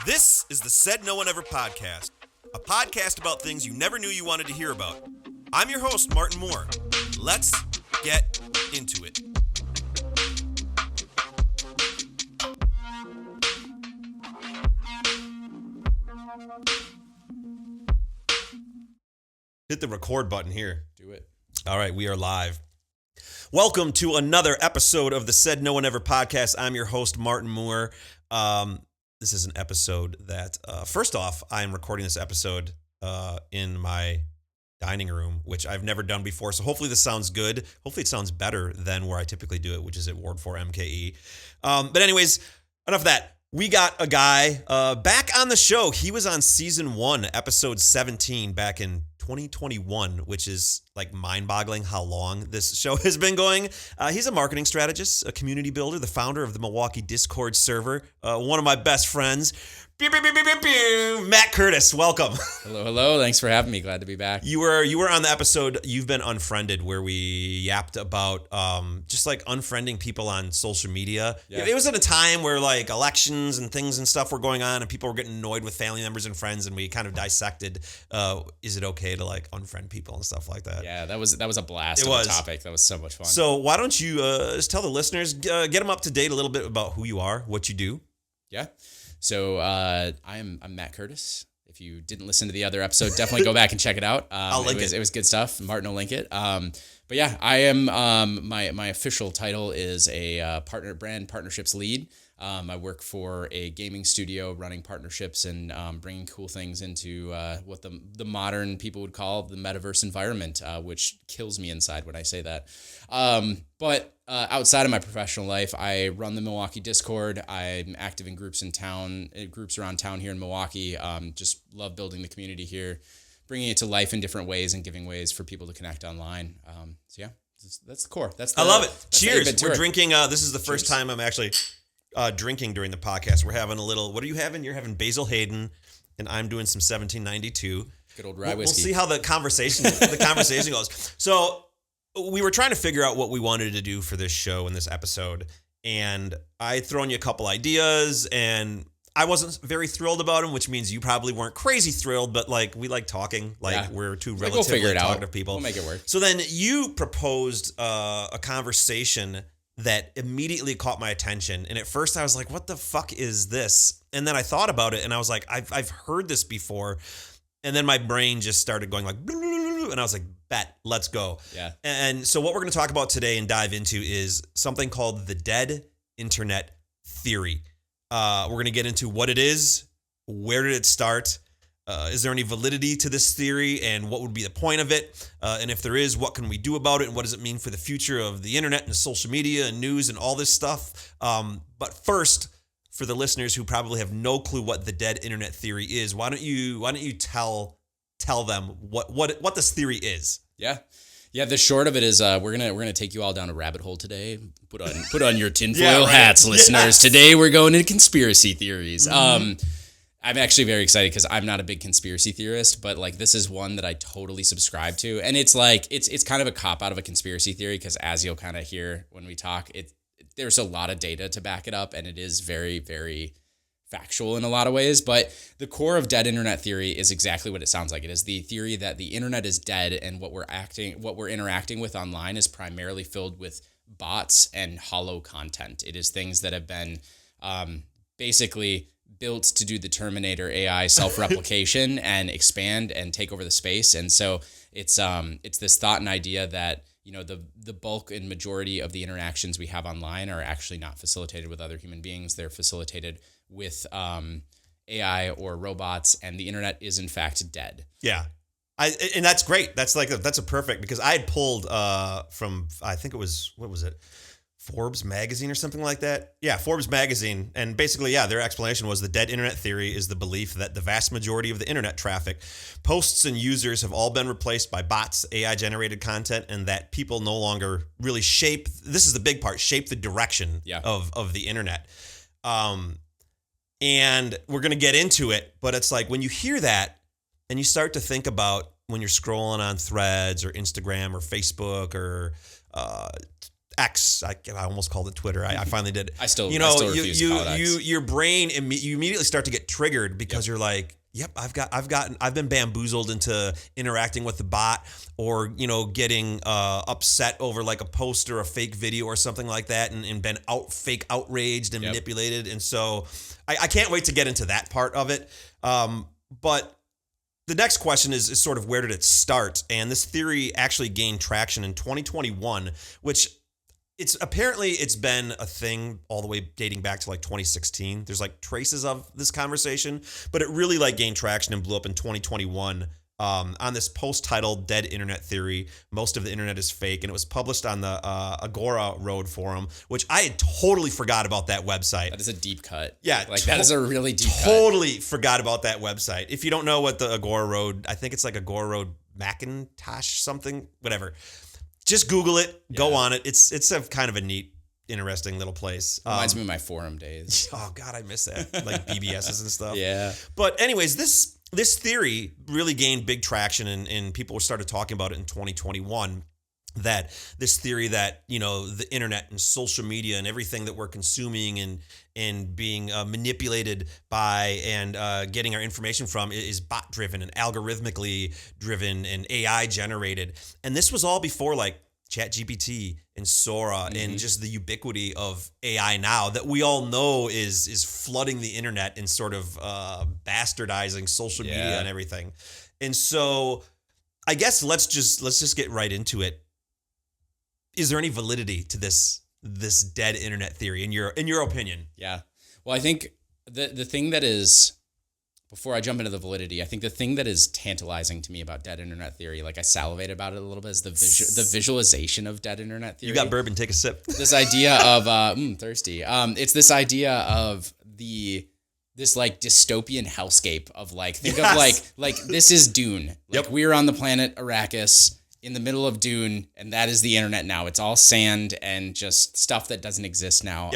This is the Said No One Ever podcast, a podcast about things you never knew you wanted to hear about. I'm your host, Martin Moore. Let's get into it. Hit the record button here. Do it. All right, we are live. Welcome to another episode of the Said No One Ever podcast. I'm your host, Martin Moore. This is an episode that, first off, I'm recording this episode in my dining room, which I've never done before. So hopefully this sounds good. Hopefully it sounds better than where I typically do it, which is at Ward 4 MKE. But anyways, enough of that. We got a guy back on the show. He was on season 1, episode 17 back in 2021, which is like mind-boggling how long this show has been going. He's a marketing strategist, a community builder, the founder of the Milwaukee Discord server, one of my best friends. Matt Curtis, welcome. Hello. Thanks for having me. Glad to be back. You were on the episode You've Been Unfriended, where we yapped about just like unfriending people on social media. Yeah. It was at a time where like elections and things and stuff were going on and people were getting annoyed with family members and friends, and we kind of dissected is it okay to like unfriend people and stuff like that. Yeah, that was a blast of a topic. That was so much fun. So why don't you just tell the listeners, get them up to date a little bit about who you are, what you do. Yeah. So I'm Matt Curtis. If you didn't listen to the other episode, definitely go back and check it out. I'll link it. It was good stuff. Martin will link it. But yeah, I am my official title is a brand partnerships lead. I work for a gaming studio running partnerships and bringing cool things into what the modern people would call the metaverse environment, which kills me inside when I say that. But outside of my professional life, I run the Milwaukee Discord. I'm active in groups around town here in Milwaukee. Just love building the community here, bringing it to life in different ways and giving ways for people to connect online. So yeah, that's the core. I love it. Cheers. We're drinking. This is the first time I'm actually drinking during the podcast. We're having a little. What are you having? You're having Basil Hayden, and I'm doing some 1792. Good old rye whiskey. We'll see how the conversation goes. So we were trying to figure out what we wanted to do for this show in this episode, and I'd thrown you a couple ideas, and I wasn't very thrilled about them, which means you probably weren't crazy thrilled, but like we like talking, we're two relatively talkative people. We'll make it work. So then you proposed a conversation that immediately caught my attention, and at first I was like, "What the fuck is this?" And then I thought about it, and I was like, "I've heard this before," and then my brain just started going like, and I was like, bet, let's go. Yeah. And so what we're going to talk about today and dive into is something called the dead internet theory. We're going to get into what it is, where did it start, is there any validity to this theory, and what would be the point of it? And if there is, what can we do about it, and what does it mean for the future of the internet and social media and news and all this stuff? But first, for the listeners who probably have no clue what the dead internet theory is, why don't you tell them what this theory is? Yeah. The short of it is we're gonna take you all down a rabbit hole today. Put on your tinfoil hats, listeners. Yes. Today we're going into conspiracy theories. Mm-hmm. I'm actually very excited because I'm not a big conspiracy theorist, but like this is one that I totally subscribe to, and it's like it's kind of a cop out of a conspiracy theory because as you'll kind of hear when we talk, there's a lot of data to back it up, and it is very, very factual in a lot of ways. But the core of dead internet theory is exactly what it sounds like. It is the theory that the internet is dead, and what we're interacting with online is primarily filled with bots and hollow content. It is things that have been basically built to do the Terminator AI self-replication and expand and take over the space. And so it's this thought and idea that the bulk and majority of the interactions we have online are actually not facilitated with other human beings. They're facilitated with AI or robots, and the internet is in fact dead. Yeah. And that's great. That's a perfect, because I had pulled from, I think it was, what was it? Forbes magazine or something like that. Yeah, Forbes magazine. And basically, their explanation was the dead internet theory is the belief that the vast majority of the internet traffic, posts and users have all been replaced by bots, AI generated content, and that people no longer really shape the direction of the internet. And we're going to get into it, but it's like when you hear that and you start to think about when you're scrolling on Threads or Instagram or Facebook or X. I almost called it Twitter. I finally did. I still refuse to call it X. Your brain, you immediately start to get triggered because you're like, yep, I've been bamboozled into interacting with the bot, or getting upset over like a post or a fake video or something like that, and been fake outraged and manipulated. And so I can't wait to get into that part of it. But the next question is sort of, where did it start? And this theory actually gained traction in 2021, which it's been a thing all the way dating back to like 2016. There's like traces of this conversation, but it really like gained traction and blew up in 2021 on this post titled "Dead Internet Theory. Most of the internet is fake," and it was published on the Agora Road forum, which I had totally forgot about that website. That is a deep cut. Yeah, that is a really deep cut. Totally forgot about that website. If you don't know what the Agora Road, I think it's like Agora Road Macintosh something, whatever. Just Google it. Go on it. It's a kind of a neat, interesting little place. Reminds me of my forum days. Oh God, I miss that. Like BBSs and stuff. Yeah. But anyways, this theory really gained big traction, and people started talking about it in 2021. That this theory that the internet and social media and everything that we're consuming and being manipulated by and getting our information from is bot driven and algorithmically driven and AI generated. And this was all before like ChatGPT and Sora and just the ubiquity of AI now that we all know is flooding the internet and sort of bastardizing social media and everything. And so I guess let's just get right into it. Is there any validity to this dead internet theory in your opinion? Yeah. Well, I think the thing that is, before I jump into the validity, I think the thing that is tantalizing to me about dead internet theory, like I salivate about it a little bit, is the visualization of dead internet theory. You got bourbon, take a sip. This idea of thirsty. It's this idea of this like dystopian hellscape of like, think of like this is Dune. Like we're on the planet Arrakis in the middle of Dune, and that is the internet now. It's all sand and just stuff that doesn't exist now.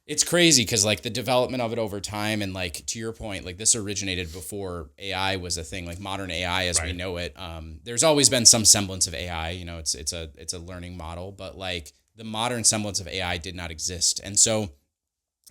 It's crazy because like the development of it over time, and like to your point, like this originated before AI was a thing, like modern AI as we know it. There's always been some semblance of AI, it's a learning model, but like the modern semblance of AI did not exist. And so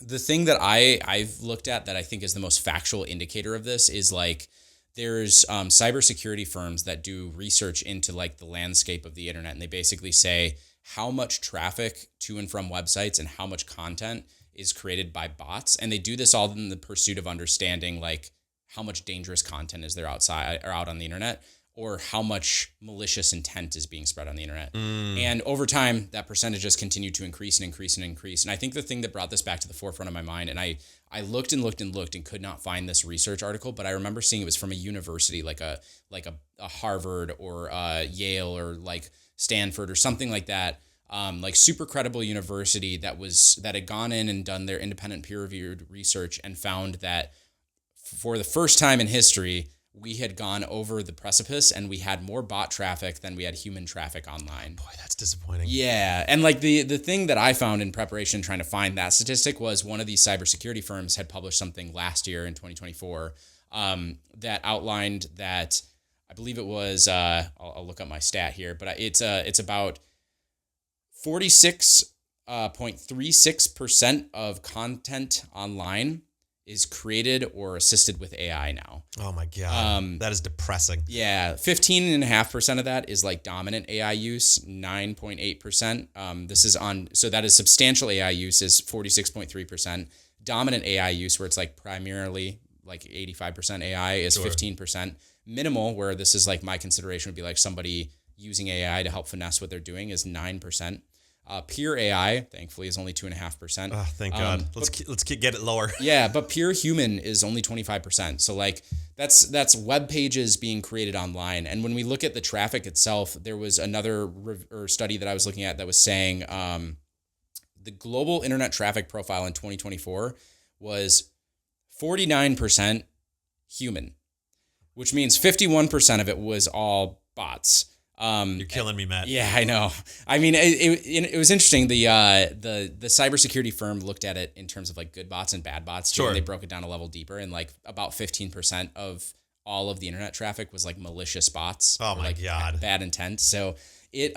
the thing that I've looked at that I think is the most factual indicator of this is like, there's cybersecurity firms that do research into like the landscape of the internet, and they basically say how much traffic to and from websites and how much content is created by bots. And they do this all in the pursuit of understanding like how much dangerous content is there outside or out on the internet, or how much malicious intent is being spread on the internet. And over time, that percentage has continued to increase and increase and increase. And I think the thing that brought this back to the forefront of my mind, and I looked and looked and looked and could not find this research article, but I remember seeing it was from a university, like a Harvard or Yale or like Stanford or something like that, like super credible university that had gone in and done their independent peer-reviewed research and found that for the first time in history, we had gone over the precipice and we had more bot traffic than we had human traffic online. Boy, that's disappointing. Yeah. And like the thing that I found in preparation trying to find that statistic was one of these cybersecurity firms had published something last year in 2024 that outlined that, I believe it was, I'll look up my stat here, but it's about 46.36% of content online is created or assisted with AI now. Oh my God. That is depressing. Yeah. 15.5% of that is like dominant AI use, 9.8%. So that is substantial AI use is 46.3%. Dominant AI use, where it's like primarily like 85% AI, is 15%. Minimal, where this is like my consideration would be like somebody using AI to help finesse what they're doing, is 9%. Pure AI, thankfully, is only 2.5%. Oh, thank God. Let's get it lower. Yeah, but pure human is only 25%. So like that's web pages being created online. And when we look at the traffic itself, there was another study that I was looking at that was saying the global internet traffic profile in 2024 was 49% human, which means 51% of it was all bots. You're killing me, Matt. Yeah, I know. I mean, it was interesting. The cybersecurity firm looked at it in terms of like good bots and bad bots too, and they broke it down a level deeper. And like about 15% of all of the internet traffic was like malicious bots. Oh my God, bad intent. So it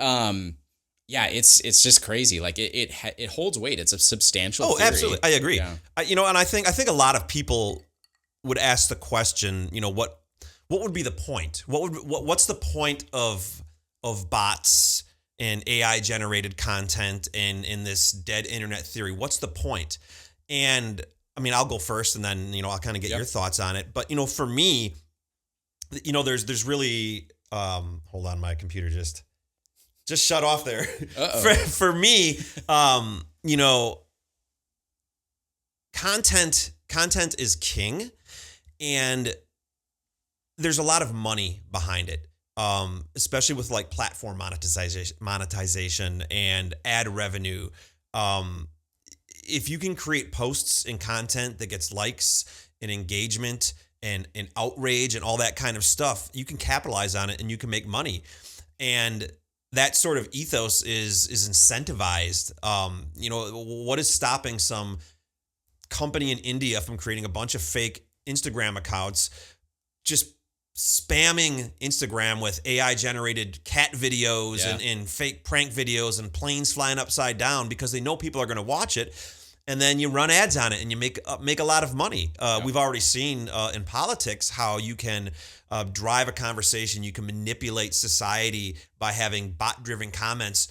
Yeah, it's just crazy. Like it holds weight. It's a substantial theory. Absolutely. I agree. Yeah. And I think a lot of people would ask the question, what would be the point? What's the point of bots and AI generated content and in this dead internet theory? What's the point? And I mean, I'll go first and then, I'll kind of get your thoughts on it. But, for me, there's really, hold on, my computer just shut off there. For me, content is king, and there's a lot of money behind it. Especially with like platform monetization and ad revenue. If you can create posts and content that gets likes and engagement and outrage and all that kind of stuff, you can capitalize on it and you can make money. And that sort of ethos is incentivized. What is stopping some company in India from creating a bunch of fake Instagram accounts, just spamming Instagram with AI generated cat videos and fake prank videos and planes flying upside down because they know people are going to watch it. And then you run ads on it and you make a lot of money. We've already seen in politics how you can drive a conversation. You can manipulate society by having bot-driven comments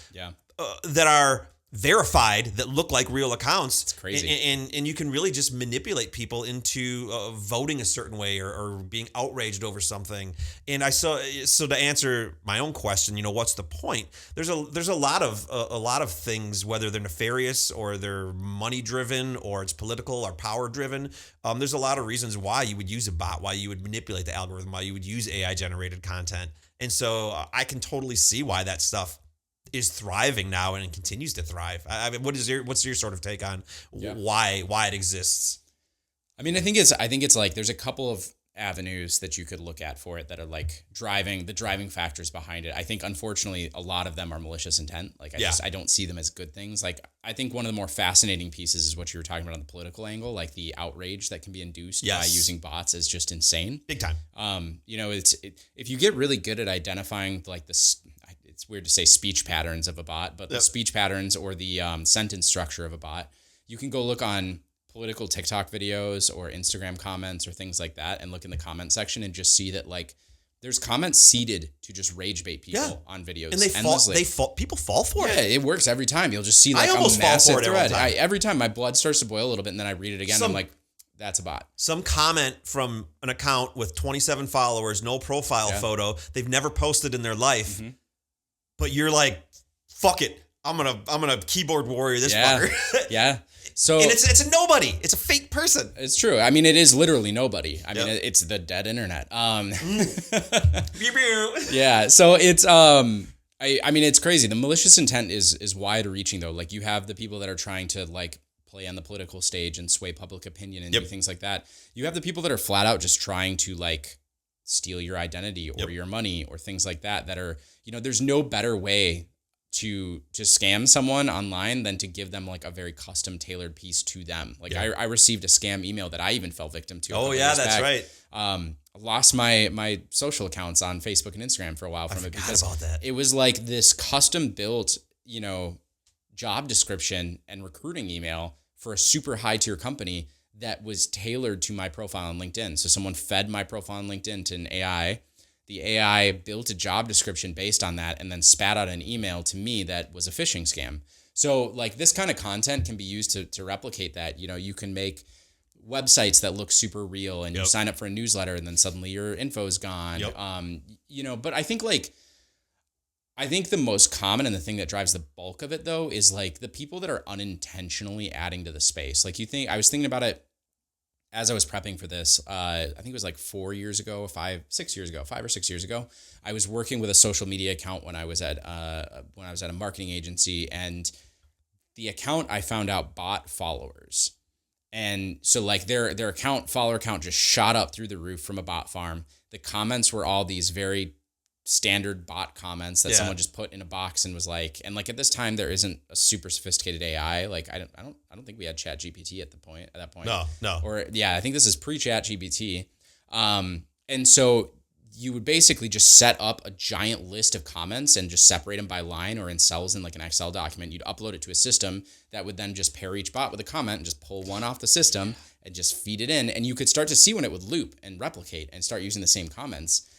that are verified, that look like real accounts. It's crazy. And you can really just manipulate people into voting a certain way or being outraged over something. And so to answer my own question, what's the point? There's a lot of things, whether they're nefarious or they're money driven or it's political or power driven. There's a lot of reasons why you would use a bot, why you would manipulate the algorithm, why you would use AI generated content. And so I can totally see why that stuff is thriving now and continues to thrive. I mean, what's your sort of take on why it exists? I mean, I think it's like there's a couple of avenues that you could look at for it that are like the driving factors behind it. I think unfortunately a lot of them are malicious intent. Like I don't see them as good things. Like I think one of the more fascinating pieces is what you were talking about on the political angle, like the outrage that can be induced by using bots is just insane. Big time. If you get really good at identifying like this, it's weird to say speech patterns of a bot, but the speech patterns or the sentence structure of a bot, you can go look on political TikTok videos or Instagram comments or things like that and look in the comment section and just see that like there's comments seeded to just rage bait people on videos. And people fall for it. Yeah, it works every time. You'll just see like a massive thread. Every time my blood starts to boil a little bit and then I read it again. I'm like, that's a bot. Some comment from an account with 27 followers, no profile photo. They've never posted in their life. Mm-hmm. But you're like, fuck it. I'm gonna keyboard warrior this fucker. Yeah. So and it's a nobody. It's a fake person. It's true. I mean, it is literally nobody. I mean, it's the dead internet. Yeah. So it's I mean, it's crazy. The malicious intent is wide reaching though. Like you have the people that are trying to like play on the political stage and sway public opinion and do things like that. You have the people that are flat out just trying to like steal your identity or your money or things like that are, there's no better way to scam someone online than to give them like a very custom tailored piece to them. Like I received a scam email that I even fell victim to. Oh yeah, that's right. I lost my social accounts on Facebook and Instagram for a while from it because it was like this custom built, job description and recruiting email for a super high tier company that was tailored to my profile on LinkedIn. So someone fed my profile on LinkedIn to an AI. The AI built a job description based on that and then spat out an email to me that was a phishing scam. So like this kind of content can be used to replicate that. You can make websites that look super real and you sign up for a newsletter and then suddenly your info is gone. But I think the most common and the thing that drives the bulk of it though is like the people that are unintentionally adding to the space. Like I was thinking about it as I was prepping for this. I think it was like 5 or 6 years ago, I was working with a social media account when I was at a marketing agency, and the account I found out bought followers. And so like their follower account just shot up through the roof from a bot farm. The comments were all these very standard bot comments that someone just put in a box and was like, and like at this time there isn't a super sophisticated AI. Like I don't think we had ChatGPT at that point. No. Or I think this is pre-ChatGPT. And so you would basically just set up a giant list of comments and just separate them by line or in cells in like an Excel document. You'd upload it to a system that would then just pair each bot with a comment and just pull one off the system and just feed it in. And you could start to see when it would loop and replicate and start using the same comments.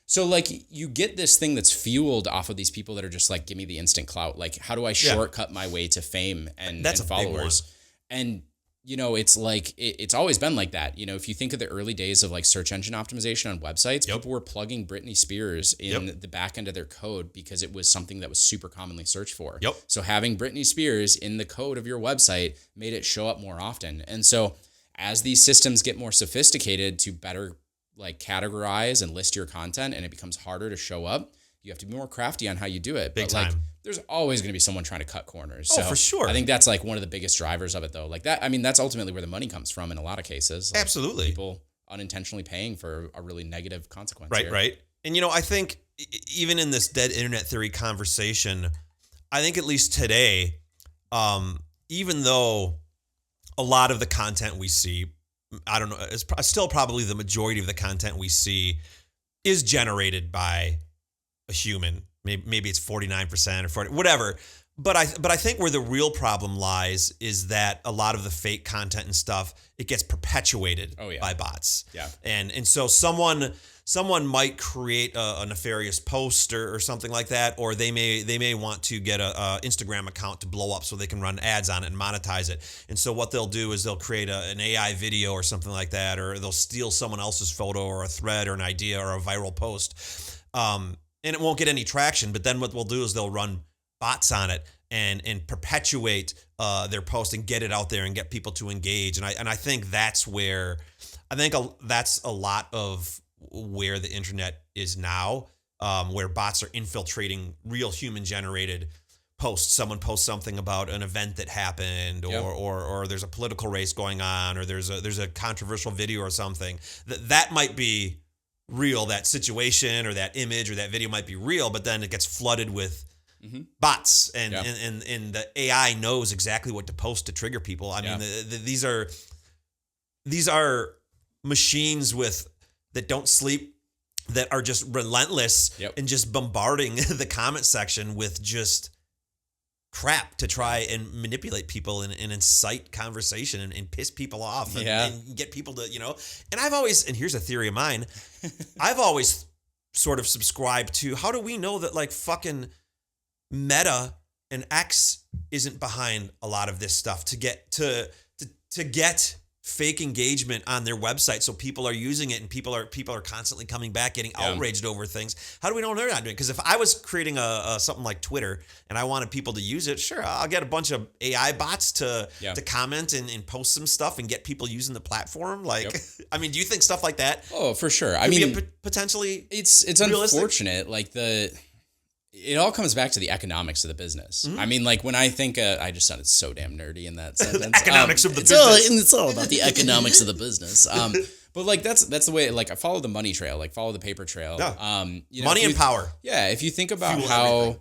So like you get this thing that's fueled off of these people that are just like, give me the instant clout. Like, how do I shortcut my way to fame and followers? And you know, it's like, it's always been like that. You know, if you think of the early days of like search engine optimization on websites, people were plugging Britney Spears in the back end of their code because it was something that was super commonly searched for. So having Britney Spears in the code of your website made it show up more often. And so as these systems get more sophisticated to better like categorize and list your content and it becomes harder to show up, you have to be more crafty on how you do it. Big time. Like, there's always going to be someone trying to cut corners. Oh, so for sure. I think that's like one of the biggest drivers of it though. Like that, I mean, that's ultimately where the money comes from in a lot of cases. Like Absolutely. People unintentionally paying for a really negative consequence. Right. And you know, I think even in this dead internet theory conversation, I think at least today, even though a lot of the content we see, I don't know, it's still probably the majority of the content we see is generated by a human. Maybe it's 49% or 40, whatever. But I think where the real problem lies is that a lot of the fake content and stuff, it gets perpetuated by bots. And so someone might create a nefarious post or something like that, or they may want to get a Instagram account to blow up so they can run ads on it and monetize it. And so what they'll do is they'll create an AI video or something like that, or they'll steal someone else's photo or a thread or an idea or a viral post. And it won't get any traction, but then what we'll do is they'll run bots on it and perpetuate their post and get it out there and get people to engage. And I think that's where that's a lot of where the internet is now, where bots are infiltrating real human generated posts. Someone posts something about an event that happened, or there's a political race going on, or there's a controversial video or something that might be real. That situation or that image or that video might be real, but then it gets flooded with bots and the AI knows exactly what to post to trigger people. I mean, these are machines that don't sleep, that are just relentless and just bombarding the comment section with just crap to try and manipulate people and incite conversation and piss people off and get people to, you know. And here's a theory of mine, I've always sort of subscribed to, how do we know that like fucking Meta and X isn't behind a lot of this stuff to get fake engagement on their website, so people are using it and people are constantly coming back getting outraged over things? How do we know they're not doing it? Because if I was creating a something like Twitter and I wanted people to use it, sure, I'll get a bunch of AI bots to comment and post some stuff and get people using the platform. Like, I mean, do you think stuff like that? Oh, for sure. I mean, potentially it's unfortunate. Like it all comes back to the economics of the business. I mean, like when I think, I just sounded so damn nerdy in that sentence. Economics of the business. It's all about the economics of the business. But like that's the way. Like I follow the money trail. Like follow the paper trail. Money and power. Yeah, if you think about how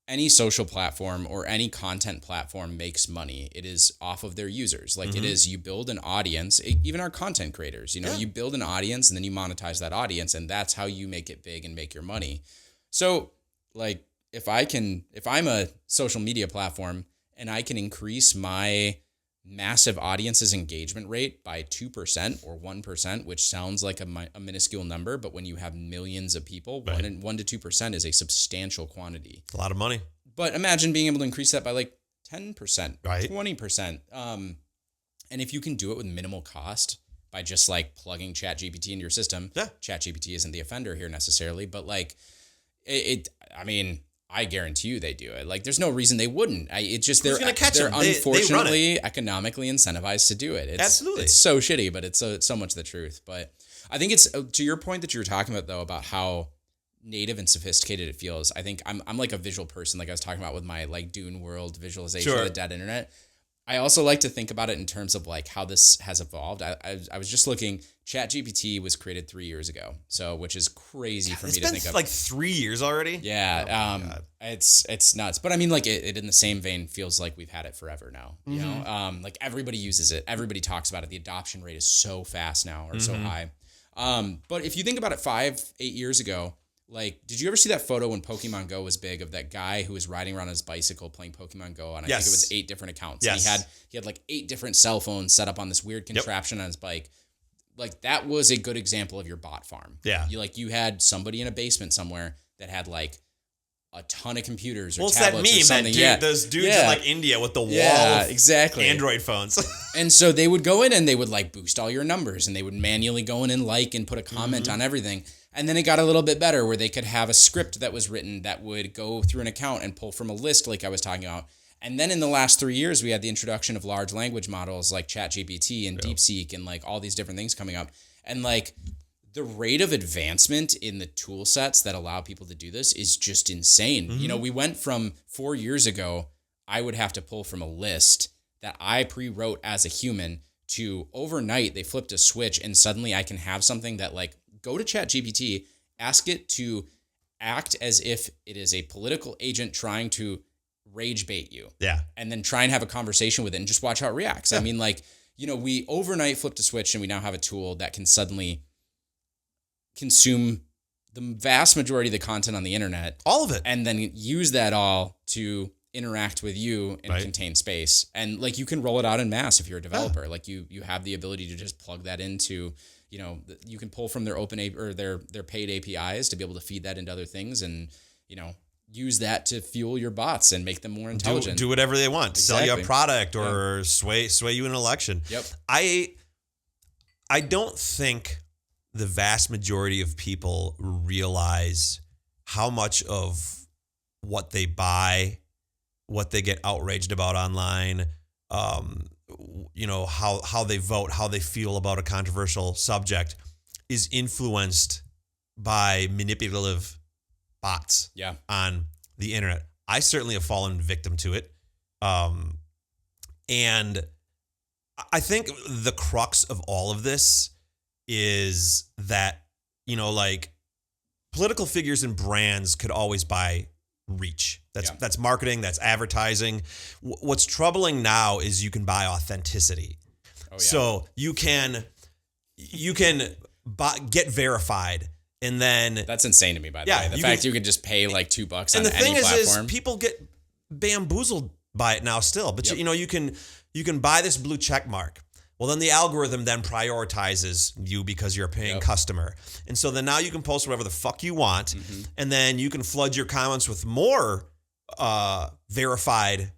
any social platform or any content platform makes money, it is off of their users. Like it is, you build an audience. Even our content creators, you build an audience and then you monetize that audience, and that's how you make it big and make your money. So like if I'm a social media platform and I can increase my massive audience's engagement rate by 2% or 1%, which sounds like a minuscule number, but when you have millions of people, 1 to 2% is a substantial quantity. A lot of money. But imagine being able to increase that by like 10%, 20%. And if you can do it with minimal cost by just like plugging ChatGPT into your system, ChatGPT isn't the offender here necessarily, but like I mean, I guarantee you they do it. Like, there's no reason they wouldn't. It's just they're unfortunately economically incentivized to do it. Absolutely. It's so shitty, but it's so much the truth. But I think it's to your point that you were talking about though, about how native and sophisticated it feels. I think I'm like a visual person, like I was talking about with my like Dune world visualization of the dead internet. I also like to think about it in terms of like how this has evolved. I was just looking. ChatGPT was created 3 years ago, which is crazy for me to think of. It's been like 3 years already. Yeah, it's nuts. But I mean, like it in the same vein feels like we've had it forever now. You know, like everybody uses it, everybody talks about it. The adoption rate is so fast now, or so high. But if you think about it 5-8 years ago, like, did you ever see that photo when Pokemon Go was big of that guy who was riding around on his bicycle playing Pokemon Go on, I think it was 8 different accounts. Yes. And he had like 8 different cell phones set up on this weird contraption on his bike. Like, that was a good example of your bot farm. Yeah. You had somebody in a basement somewhere that had like a ton of computers or it's tablets that meme, or something. those dudes in like India with the wall of exactly. Android phones. And so they would go in and they would like boost all your numbers and they would manually go in and like and put a comment on everything. And then it got a little bit better where they could have a script that was written that would go through an account and pull from a list like I was talking about. And then in the last 3 years, we had the introduction of large language models like ChatGPT and DeepSeek and like all these different things coming up. And like the rate of advancement in the tool sets that allow people to do this is just insane. You know, we went from 4 years ago, I would have to pull from a list that I pre-wrote as a human to overnight they flipped a switch and suddenly I can have something that like go to ChatGPT, ask it to act as if it is a political agent trying to rage bait you. Yeah. And then try and have a conversation with it and just watch how it reacts. Yeah. I mean, like, you know, we overnight flipped a switch and we now have a tool that can suddenly consume the vast majority of the content on the internet. All of it. And then use that all to interact with you in a contained space. And like you can roll it out in mass if you're a developer. Yeah. Like you have the ability to just plug that into, you know, you can pull from their their paid APIs to be able to feed that into other things and, you know, use that to fuel your bots and make them more intelligent. Do whatever they want. Exactly. Sell you a product or sway you in an election. Yep. I don't think the vast majority of people realize how much of what they buy, what they get outraged about online, you know, how they vote, how they feel about a controversial subject is influenced by manipulative bots on the internet. I certainly have fallen victim to it. And I think the crux of all of this is that, you know, like political figures and brands could always buy reach. That's marketing, that's advertising. What's troubling now is you can buy authenticity. Oh, yeah. So you can get verified. And then that's insane to me, by the way. The fact you can just pay like $2 on any platform. And the thing is people get bamboozled by it now still. But you know, you can buy this blue check mark. Well, then the algorithm then prioritizes you because you're a paying customer. And so then now you can post whatever the fuck you want. And then you can flood your comments with more verified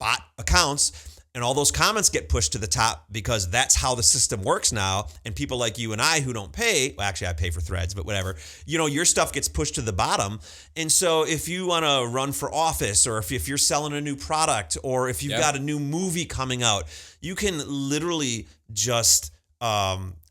bot accounts. And all those comments get pushed to the top because that's how the system works now. And people like you and I who don't pay, well, actually I pay for Threads, but whatever, you know, your stuff gets pushed to the bottom. And so if you want to run for office or if you're selling a new product or if you've got a new movie coming out, you can literally just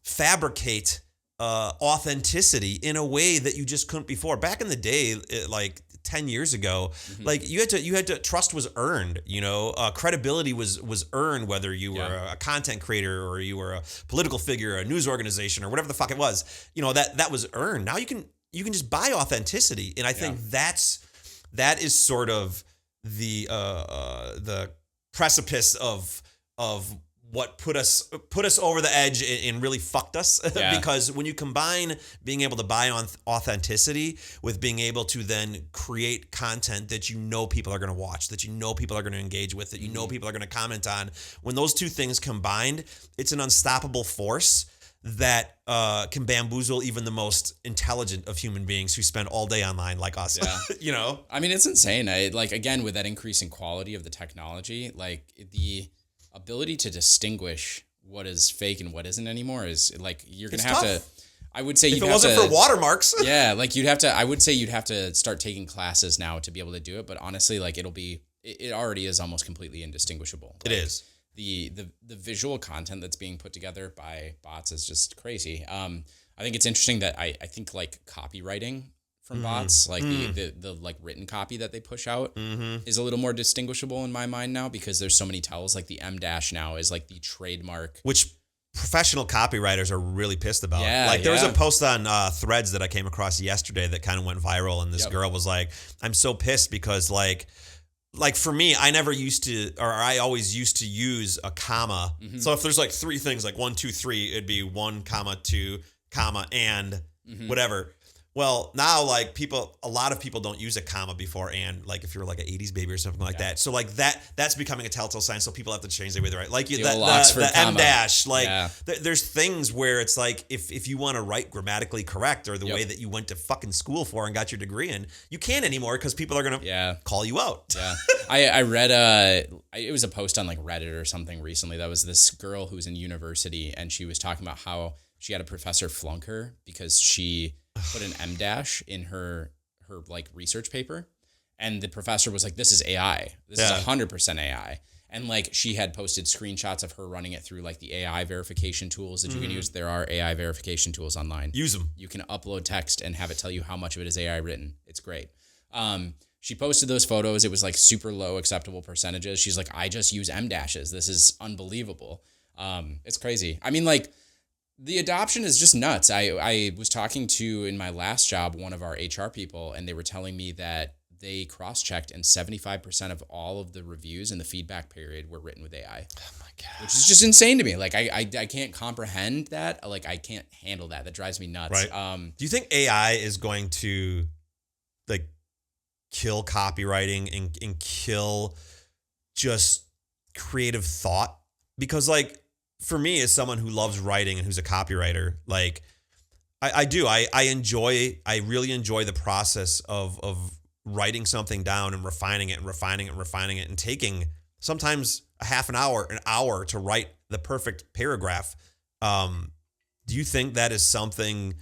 fabricate authenticity in a way that you just couldn't before. Back in the day, like 10 years ago, like you had to trust was earned, you know, credibility was earned, whether you were a content creator or you were a political figure, a news organization or whatever the fuck it was, you know, that was earned. Now you can just buy authenticity. And I think that is sort of the precipice of what put us over the edge and really fucked us because when you combine being able to buy on authenticity with being able to then create content that you know people are going to watch, that you know people are going to engage with, that you know people are going to comment on, when those two things combined, it's an unstoppable force that can bamboozle even the most intelligent of human beings who spend all day online like us. You know, I mean, it's insane. Like again, with that increasing quality of the technology, like the ability to distinguish what is fake and what isn't anymore is like you're gonna have to. I would say if it wasn't for watermarks, like you'd have to. I would say you'd have to start taking classes now to be able to do it. But honestly, like it already is almost completely indistinguishable. It is. The visual content that's being put together by bots is just crazy. I think it's interesting that I think like copywriting from bots, like the like written copy that they push out is a little more distinguishable in my mind now because there's so many tells. Like the M- now is like the trademark, which professional copywriters are really pissed about. Like there was a post on Threads that I came across yesterday that kind of went viral, and this girl was like, "I'm so pissed because like for me, I always used to use a comma. So if there's like 3 things, like 1, 2, 3, it'd be 1, 2, comma, and whatever. Well, now like a lot of people don't use a comma before and, like if you're like an 80s baby or something like that. So like that's becoming a telltale sign. So people have to change their way they write. Like the M dash, like there's things where it's like if you want to write grammatically correct or the way that you went to fucking school for and got your degree in, you can't anymore because people are going to call you out. Yeah. I read it was a post on like Reddit or something recently. That was this girl who was in university and she was talking about how she had a professor flunk her because she put an M dash in her like research paper, and the professor was like, "This is AI. This is 100% AI." And like she had posted screenshots of her running it through like the AI verification tools that you can use. There are AI verification tools online. Use them. You can upload text and have it tell you how much of it is AI written. It's great. She posted those photos. It was like super low acceptable percentages. She's like, "I just use M dashes. This is unbelievable." It's crazy. I mean, like, the adoption is just nuts. I was talking to, in my last job, one of our HR people, and they were telling me that they cross-checked and 75% of all of the reviews in the feedback period were written with AI. Oh my God. Which is just insane to me. Like, I can't comprehend that. Like, I can't handle that. That drives me nuts. Right. Do you think AI is going to, like, kill copywriting and kill just creative thought? Because, like, for me, as someone who loves writing and who's a copywriter, like I really enjoy the process of writing something down and refining it and taking sometimes a half an hour to write the perfect paragraph. Do you think that is something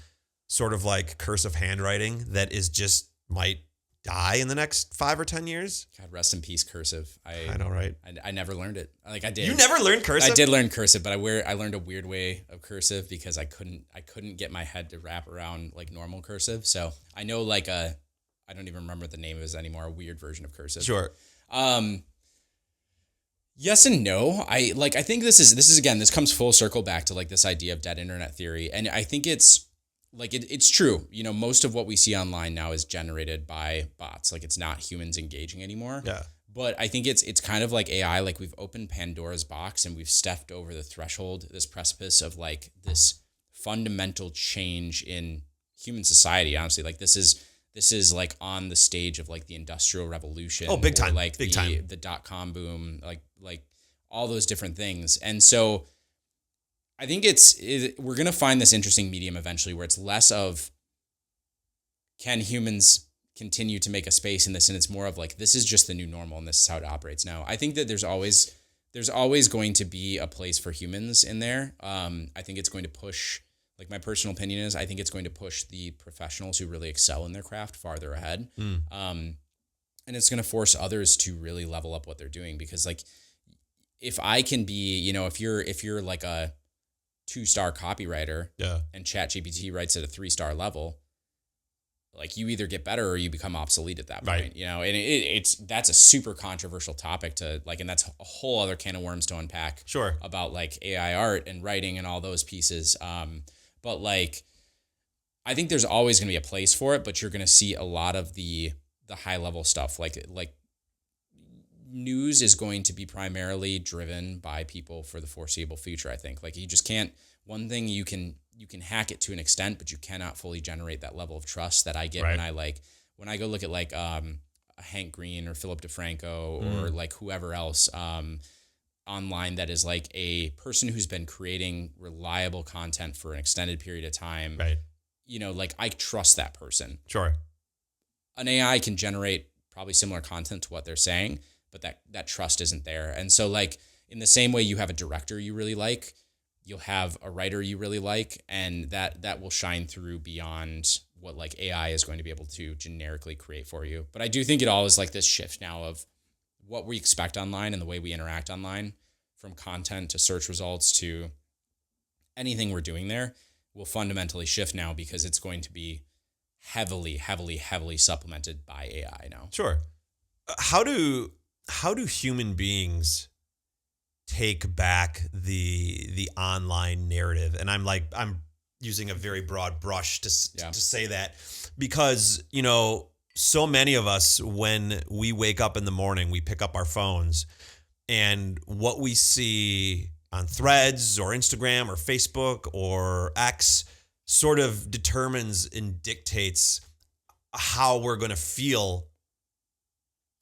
sort of like cursive handwriting that is just might die in the next 5 or 10 years? God, rest in peace, cursive. I know, right? I never learned it. Like I did. You never learned cursive? I did learn cursive, but I learned a weird way of cursive because I couldn't get my head to wrap around like normal cursive. So I know like I don't even remember what the name is anymore. A weird version of cursive. Sure. Yes and no. I think this comes full circle back to like this idea of dead internet theory, and I think it's like it's true. You know, most of what we see online now is generated by bots. Like it's not humans engaging anymore. Yeah. But I think it's kind of like AI. Like we've opened Pandora's box and we've stepped over the threshold, this precipice of like this fundamental change in human society. Honestly, like this is like on the stage of like the Industrial Revolution. Oh, big time! Like big time. The .com boom, like all those different things. And so I think we're going to find this interesting medium eventually where it's less of can humans continue to make a space in this, and it's more of like this is just the new normal and this is how it operates now. I think that there's always going to be a place for humans in there. I think it's going to push, like my personal opinion is, I think it's going to push the professionals who really excel in their craft farther ahead. And it's going to force others to really level up what they're doing, because like if I can be, you know, if you're like a 2-star copywriter, and ChatGPT writes at a 3-star level, like you either get better or you become obsolete at that point, right? You know, and that's a super controversial topic to like, and that's a whole other can of worms to unpack. Sure. About like AI art and writing and all those pieces. But like, I think there's always going to be a place for it, but you're going to see a lot of the high level stuff. Like news is going to be primarily driven by people for the foreseeable future. I think like you just can't, one thing you can hack it to an extent, but you cannot fully generate that level of trust that I get when I go look at like Hank Green or Philip DeFranco or like whoever else online that is like a person who's been creating reliable content for an extended period of time. Right. You know, like I trust that person. Sure. An AI can generate probably similar content to what they're saying, but that trust isn't there. And so like in the same way you have a director you really like, you'll have a writer you really like, and that will shine through beyond what like AI is going to be able to generically create for you. But I do think it all is like this shift now of what we expect online and the way we interact online, from content to search results to anything we're doing there, will fundamentally shift now, because it's going to be heavily, heavily, heavily supplemented by AI now. Sure. How do human beings take back the online narrative? And I'm using a very broad brush to say that, because, you know, so many of us, when we wake up in the morning, we pick up our phones, and what we see on Threads or Instagram or Facebook or X, sort of determines and dictates how we're going to feel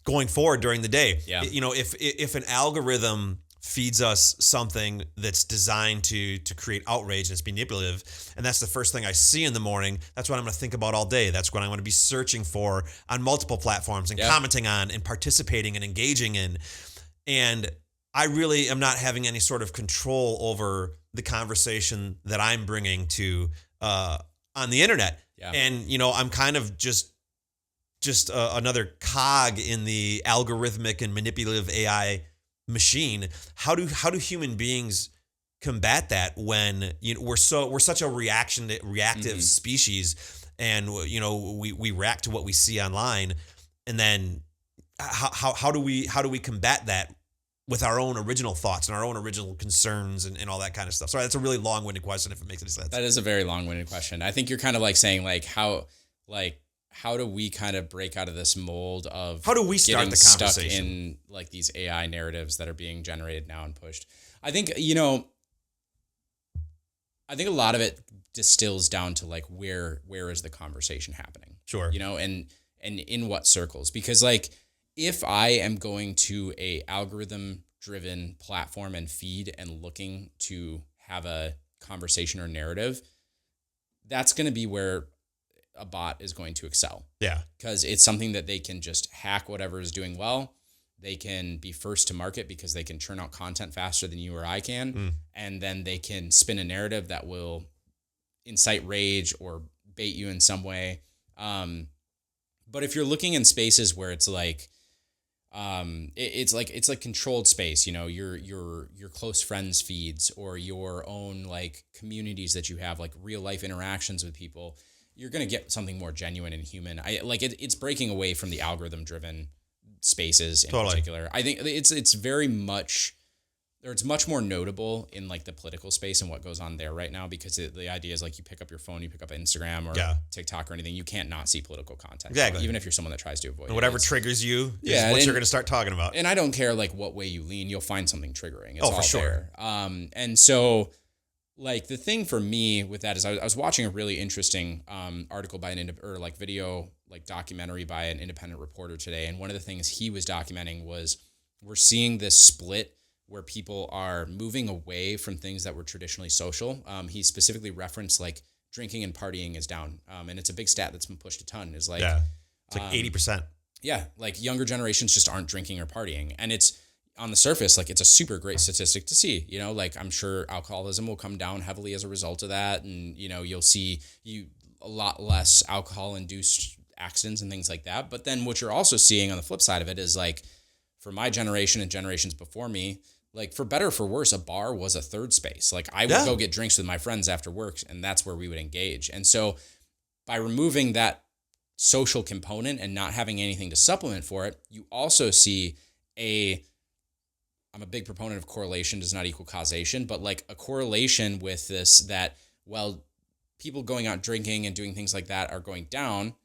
going forward during the day. Yeah. You know, if an algorithm feeds us something that's designed to create outrage and it's manipulative, and that's the first thing I see in the morning, that's what I'm going to think about all day. That's what I'm going to be searching for on multiple platforms and commenting on and participating and engaging in. And I really am not having any sort of control over the conversation that I'm bringing to on the internet. Yeah. And, you know, I'm kind of just another cog in the algorithmic and manipulative AI machine. How do human beings combat that when, you know, we're such a reactive species, and, you know, we react to what we see online, and then how do we combat that with our own original thoughts and our own original concerns and all that kind of stuff? Sorry, that's a really long-winded question, if it makes any sense. That is a very long-winded question. I think you're kind of like saying how do we kind of break out of this mold of how do we start the conversation stuck in like these AI narratives that are being generated now and pushed? I think, you know, I think a lot of it distills down to like where is the conversation happening? Sure. You know, and in what circles? Because like if I am going to a algorithm driven platform and feed and looking to have a conversation or narrative, that's going to be where a bot is going to excel. Yeah. Because it's something that they can just hack whatever is doing well. They can be first to market because they can churn out content faster than you or I can. And then they can spin a narrative that will incite rage or bait you in some way. But if you're looking in spaces where it's like, it's like controlled space, you know, your close friends feeds or your own like communities that you have, like real life interactions with people, you're going to get something more genuine and human. It's breaking away from the algorithm driven spaces in particular. I think it's very much, or it's much more notable in like the political space and what goes on there right now, because the idea is like you pick up your phone, you pick up Instagram or TikTok or anything, you can't not see political content. Exactly. Even if you're someone that tries to avoid and whatever triggers you is what you're going to start talking about. And I don't care like what way you lean, you'll find something triggering. It's all for sure. there. And so like the thing for me with that is I was watching a really interesting article by video, like documentary by an independent reporter today. And one of the things he was documenting was we're seeing this split where people are moving away from things that were traditionally social. He specifically referenced like drinking and partying is down. And it's a big stat that's been pushed a ton, is like, it's like 80%. Yeah. Like younger generations just aren't drinking or partying. And it's on the surface, like it's a super great statistic to see, you know, like I'm sure alcoholism will come down heavily as a result of that. And, you know, you'll see a lot less alcohol induced accidents and things like that. But then what you're also seeing on the flip side of it is like, for my generation and generations before me, like for better or for worse, a bar was a third space. Like I would go get drinks with my friends after work, and that's where we would engage. And so by removing that social component and not having anything to supplement for it, you also see I'm a big proponent of correlation does not equal causation, but like a correlation with this that, well, people going out drinking and doing things like that are going down.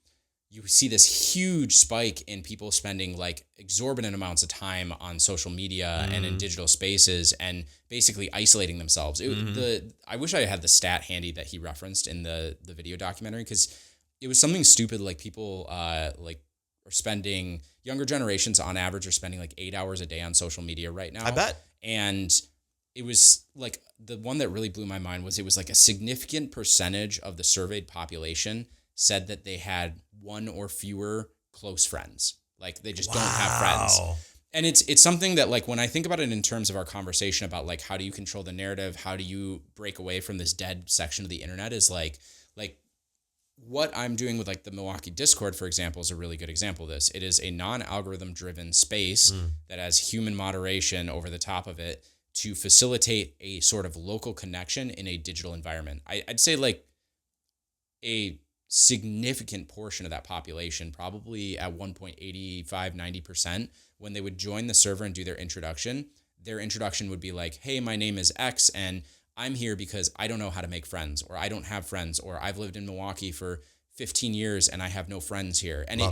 You see this huge spike in people spending like exorbitant amounts of time on social media and in digital spaces and basically isolating themselves. I wish I had the stat handy that he referenced in the video documentary, because it was something stupid. Like people like are spending, younger generations on average are spending like 8 hours a day on social media right now. I bet. And it was like the one that really blew my mind was it was like a significant percentage of the surveyed population said that they had one or fewer close friends. Like they just don't have friends. And it's something that like when I think about it in terms of our conversation about like how do you control the narrative, how do you break away from this dead section of the internet, is like what I'm doing with like the Milwaukee Discord, for example, is a really good example of this. It is a non-algorithm driven space that has human moderation over the top of it to facilitate a sort of local connection in a digital environment. I'd say like a significant portion of that population, probably at 1.85-90%, when they would join the server and do their introduction would be like, hey, my name is X and I'm here because I don't know how to make friends, or I don't have friends, or I've lived in Milwaukee for 15 years and I have no friends here. And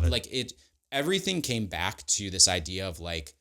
everything came back to this idea of like,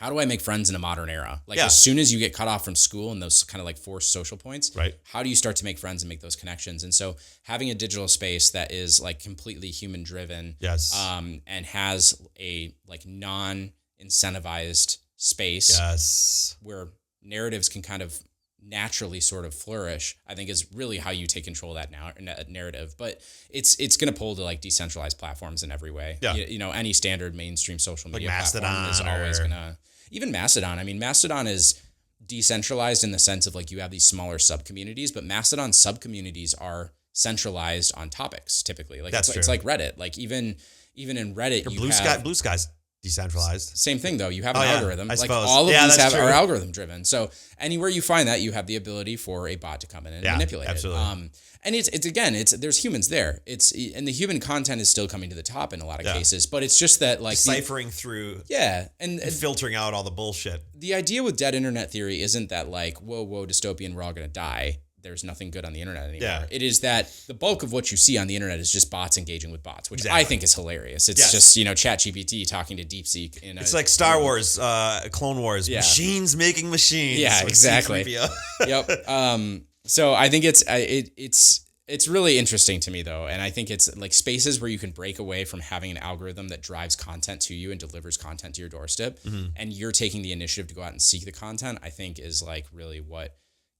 how do I make friends in a modern era? Like Yeah. as soon as you get cut off from school and those kind of like forced social points, Right. how do you start to make friends and make those connections? And so having a digital space that is like completely human driven, Yes. and has a like non-incentivized space Yes. where narratives can kind of naturally sort of flourish, I think is really how you take control of that narrative. But it's going to pull to like decentralized platforms in every way. Yeah. You know, any standard mainstream social media Mastodon platform is always or- going to, even Mastodon. I mean, Mastodon is decentralized in the sense of like you have these smaller sub communities, but Mastodon sub communities are centralized on topics typically. Like That's it's true. like Reddit. Like even in Reddit, you have Blue Sky's decentralized. same thing though. You have an Oh, yeah, algorithm. I Like suppose. all of Yeah, these that's are true. algorithm driven. So anywhere you find that, you have the ability for a bot to come in and manipulate absolutely. it. And it's there's humans there. And the human content is still coming to the top in a lot of cases. But it's just that like Deciphering through and filtering out all the bullshit. the idea with dead internet theory isn't that like whoa dystopian, we're all gonna die. There's nothing good on the internet anymore. Yeah. It is that the bulk of what you see on the internet is just bots engaging with bots, which Exactly. I think is hilarious. It's Yes. just, ChatGPT talking to DeepSeek. It's like Star Wars, Clone Wars, Yeah. machines making machines. Yeah, Like exactly. C-3PO. Yep. So I think it's really interesting to me though, and I think it's like spaces where you can break away from having an algorithm that drives content to you and delivers content to your doorstep, and you're taking the initiative to go out and seek the content. I think is like really what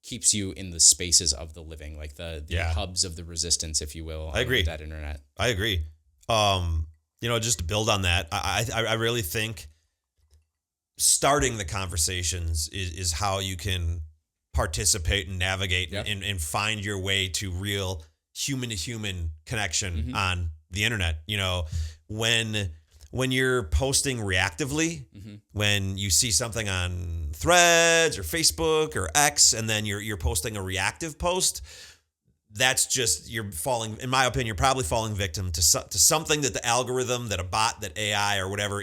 keeps you in the spaces of the living, like the hubs of the resistance, if you will. I agree. On that internet. I agree. Just to build on that, I really think starting the conversations is how you can participate and navigate and find your way to real human to human connection on the internet. You know, when you're posting reactively, when you see something on Threads or Facebook or X, and then you're posting a reactive post, that's just, you're falling, in my opinion, you're probably falling victim to something that the algorithm, that a bot, that AI or whatever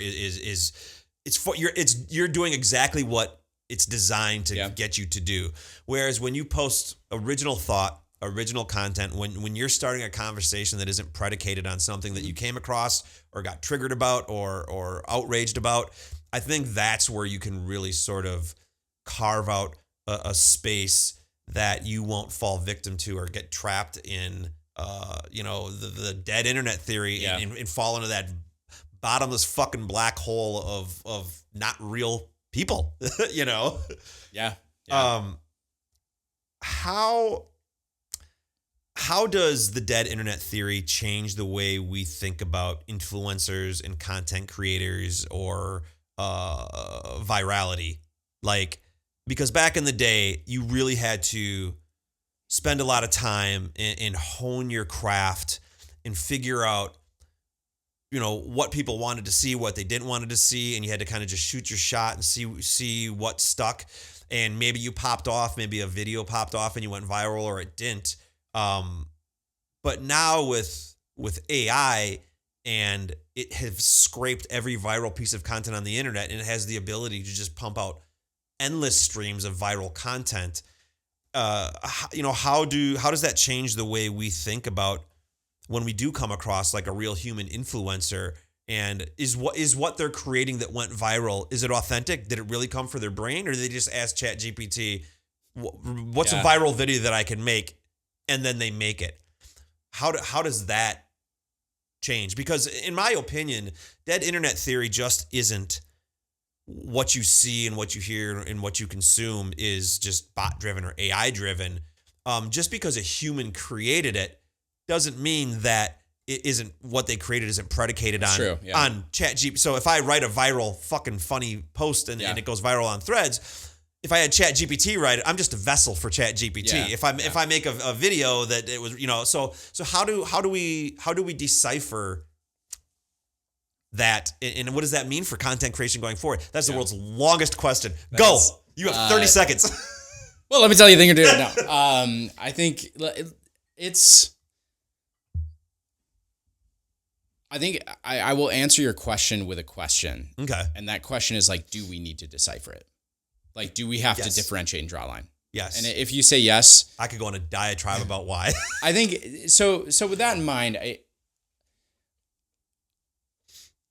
you're doing exactly what it's designed to get you to do. Whereas when you post original thought, original content, when you're starting a conversation that isn't predicated on something that you came across or got triggered about or outraged about, I think that's where you can really sort of carve out a space that you won't fall victim to or get trapped in, the dead internet theory and fall into that bottomless fucking black hole of not real people, you know? Yeah. How does the dead internet theory change the way we think about influencers and content creators or virality? Like, because back in the day, you really had to spend a lot of time and hone your craft and figure out, what people wanted to see, what they didn't want to see, and you had to kind of just shoot your shot and see what stuck. And maybe you popped off, maybe a video popped off and you went viral, or it didn't. But now with AI, and it has scraped every viral piece of content on the internet, and it has the ability to just pump out endless streams of viral content. How does that change the way we think about when we do come across like a real human influencer? And is what they're creating that went viral, is it authentic? Did it really come from their brain, or did they just ask ChatGPT, what's a viral video that I can make? And then they make it. How does that change? Because in my opinion, dead internet theory just isn't what you see and what you hear and what you consume is just bot driven or AI driven. Just because a human created it doesn't mean that it isn't, what they created isn't predicated on ChatGPT. So if I write a viral fucking funny post and it goes viral on Threads, if I had ChatGPT write it, I'm just a vessel for ChatGPT. Yeah, if I make a video that it was, so how do we decipher that, and what does that mean for content creation going forward? That's the world's longest question. Go. You have 30 seconds. Well, let me tell you a thing or two. No, I think I will answer your question with a question. Okay. And that question is like, do we need to decipher it? Like, do we have to Yes. differentiate and draw a line? Yes. And if you say yes, I could go on a diatribe about why. I think so. So with that in mind,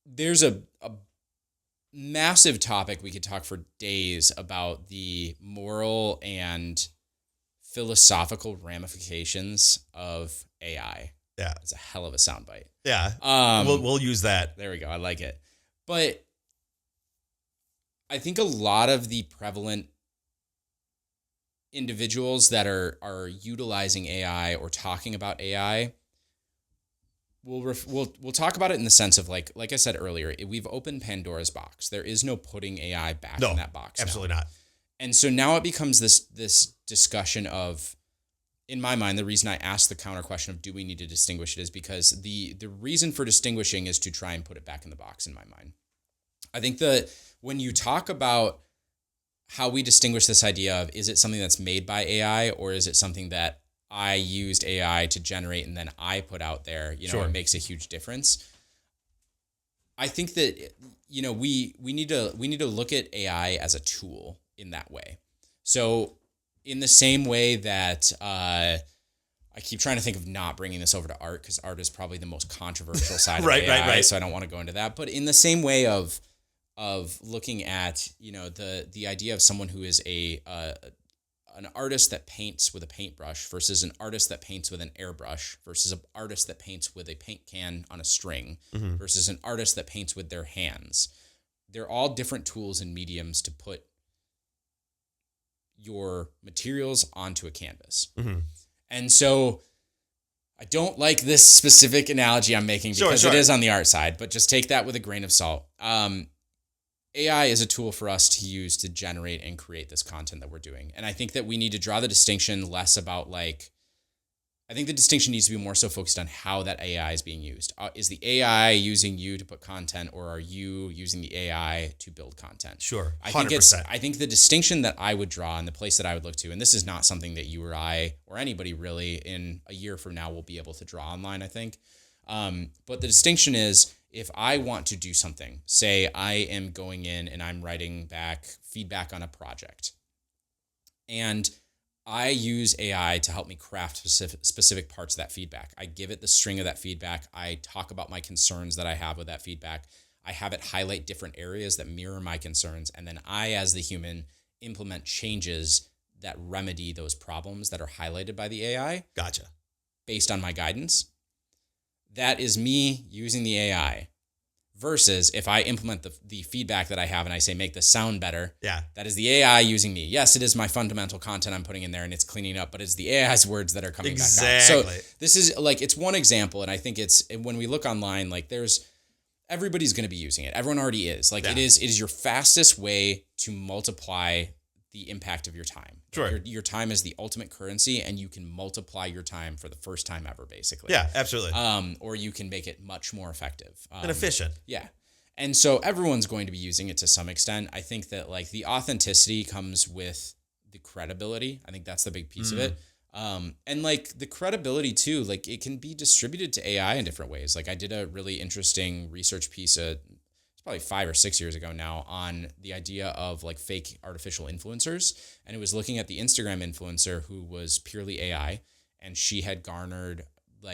there's a massive topic. We could talk for days about the moral and philosophical ramifications of AI. Yeah. It's a hell of a soundbite. Yeah. We'll use that. There we go. I like it. But I think a lot of the prevalent individuals that are utilizing AI or talking about AI, we'll talk about it in the sense of like I said earlier, we've opened Pandora's box. There is no putting AI back in that box. Absolutely not. And so now it becomes this discussion of, in my mind, the reason I asked the counter question of do we need to distinguish it is because the reason for distinguishing is to try and put it back in the box in my mind. I think that when you talk about how we distinguish this idea of, is it something that's made by AI or is it something that I used AI to generate and then I put out there, Sure. It makes a huge difference. I think that, we need to look at AI as a tool in that way. So in the same way that I keep trying to think of not bringing this over to art because art is probably the most controversial side of AI, right. so I don't want to go into that. But in the same way of looking at, the idea of someone who is an artist that paints with a paintbrush versus an artist that paints with an airbrush versus an artist that paints with a paint can on a string versus an artist that paints with their hands. They're all different tools and mediums to put your materials onto a canvas. And so I don't like this specific analogy I'm making because it is on the art side, but just take that with a grain of salt. AI is a tool for us to use to generate and create this content that we're doing. And I think that we need to draw the distinction less about I think the distinction needs to be more so focused on how that AI is being used. Is the AI using you to put content or are you using the AI to build content? Sure. 100%. I think the distinction that I would draw and the place that I would look to, and this is not something that you or I or anybody really in a year from now will be able to draw online, I think. But the distinction is, if I want to do something, say I am going in and I'm writing back feedback on a project, and I use AI to help me craft specific parts of that feedback. I give it the string of that feedback. I talk about my concerns that I have with that feedback. I have it highlight different areas that mirror my concerns. And then I, as the human, implement changes that remedy those problems that are highlighted by the AI. Gotcha. Based on my guidance. That is me using the AI. Versus if I implement the feedback that I have and I say, make this sound better. Yeah. That is the AI using me. Yes, it is my fundamental content I'm putting in there and it's cleaning up, but it's the AI's words that are coming back out. So this is it's one example. And I think when we look online, everybody's going to be using it. Everyone already is. It is your fastest way to multiply the impact of your time. Sure. Your time is the ultimate currency and you can multiply your time for the first time ever, basically. Yeah, absolutely. Or you can make it much more effective. And efficient. Yeah. And so everyone's going to be using it to some extent. I think that the authenticity comes with the credibility. I think that's the big piece of it. And the credibility too, it can be distributed to AI in different ways. I did a really interesting research piece it's probably 5 or 6 years ago now on the idea of fake artificial influencers. And it was looking at the Instagram influencer who was purely AI. And she had garnered,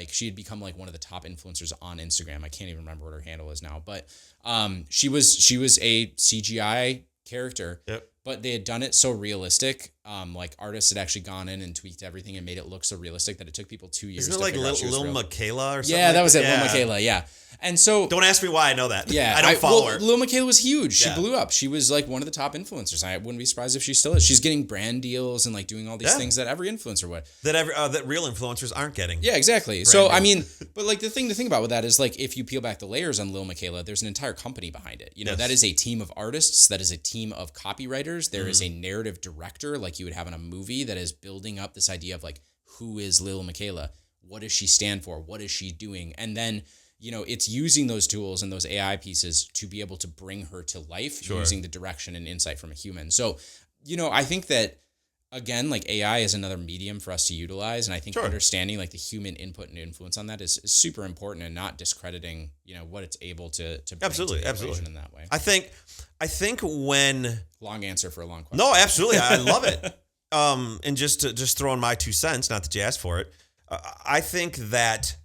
she had become one of the top influencers on Instagram. I can't even remember what her handle is now, but she was a CGI character. Yep. But they had done it so realistic. Artists had actually gone in and tweaked everything and made it look so realistic that it took people 2 years. Isn't it Lil Michaela or something? Yeah, that was it. Lil Michaela. Yeah. And so don't ask me why I know that. Yeah, I don't follow her. Lil Michaela was huge. She blew up. She was one of the top influencers. I wouldn't be surprised if she still is. She's getting brand deals and doing all these things that every influencer would. That real influencers aren't getting. Yeah, exactly. Brand so deals. But the thing to think about with that is if you peel back the layers on Lil Michaela, there's an entire company behind it. That is a team of artists. That is a team of copywriters. There is a narrative director you would have in a movie that is building up this idea of who is Lil Michaela? What does she stand for? What is she doing? And then it's using those tools and those AI pieces to be able to bring her to life using the direction and insight from a human. So, I think that, again, AI is another medium for us to utilize. And I think understanding the human input and influence on that is super important and not discrediting, what it's able to bring to the equation in that way. I think when... Long answer for a long question. No, absolutely. I love it. And just throw in my 2 cents, not that you asked for it. I think that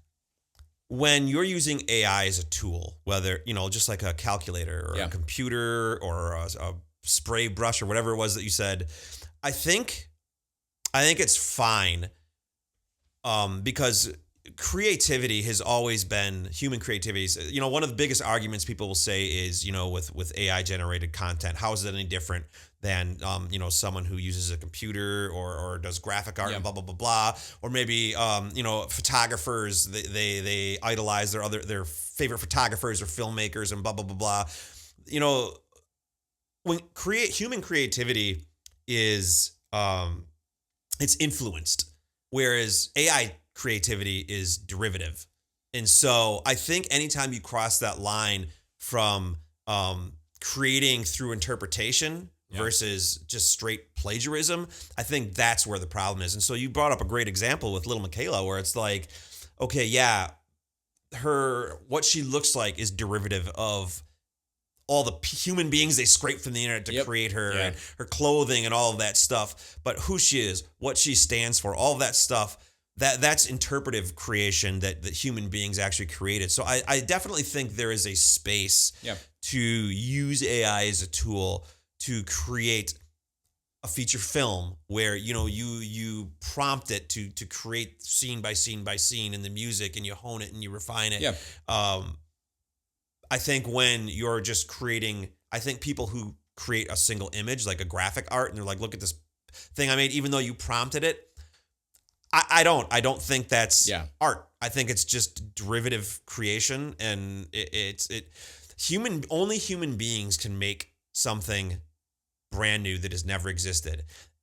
when you're using AI as a tool, whether, just like a calculator or Yeah. a computer or a spray brush or whatever it was that you said, I think it's fine, because creativity has always been human creativity. One of the biggest arguments people will say is, with AI generated content, how is it any different than, someone who uses a computer or does graphic art and blah, blah, blah, blah. Or maybe, photographers, they idolize their favorite photographers or filmmakers and blah, blah, blah, blah. When human creativity is, it's influenced, whereas AI creativity is derivative. And so I think anytime you cross that line from creating through interpretation versus just straight plagiarism, I think that's where the problem is. And so you brought up a great example with little Michaela, where it's like, okay, yeah, what she looks like is derivative of all the human beings they scrape from the internet to create her, and her clothing and all of that stuff. But who she is, what she stands for, all of that stuff, that's interpretive creation that human beings actually created. So I definitely think there is a space to use AI as a tool to create a feature film where, you prompt it to create scene by scene by scene in the music, and you hone it and you refine it. I think when you're just creating, I think people who create a single image, like a graphic art, and they're like, look at this thing I made, even though you prompted it, I don't think that's art. I think it's just derivative creation, and only human beings can make something brand new that has never existed.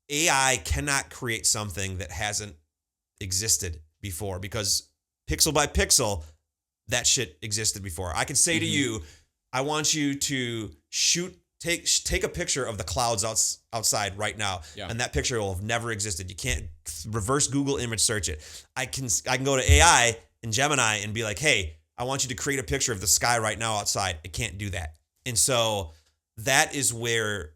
AI cannot create something that hasn't existed before, because pixel by pixel, that shit existed before. I can say to you, I want you to take a picture of the clouds outside right now, and that picture will have never existed. You can't reverse Google image search it. I can go to AI and Gemini and be like, hey, I want you to create a picture of the sky right now outside. It can't do that. And so that is where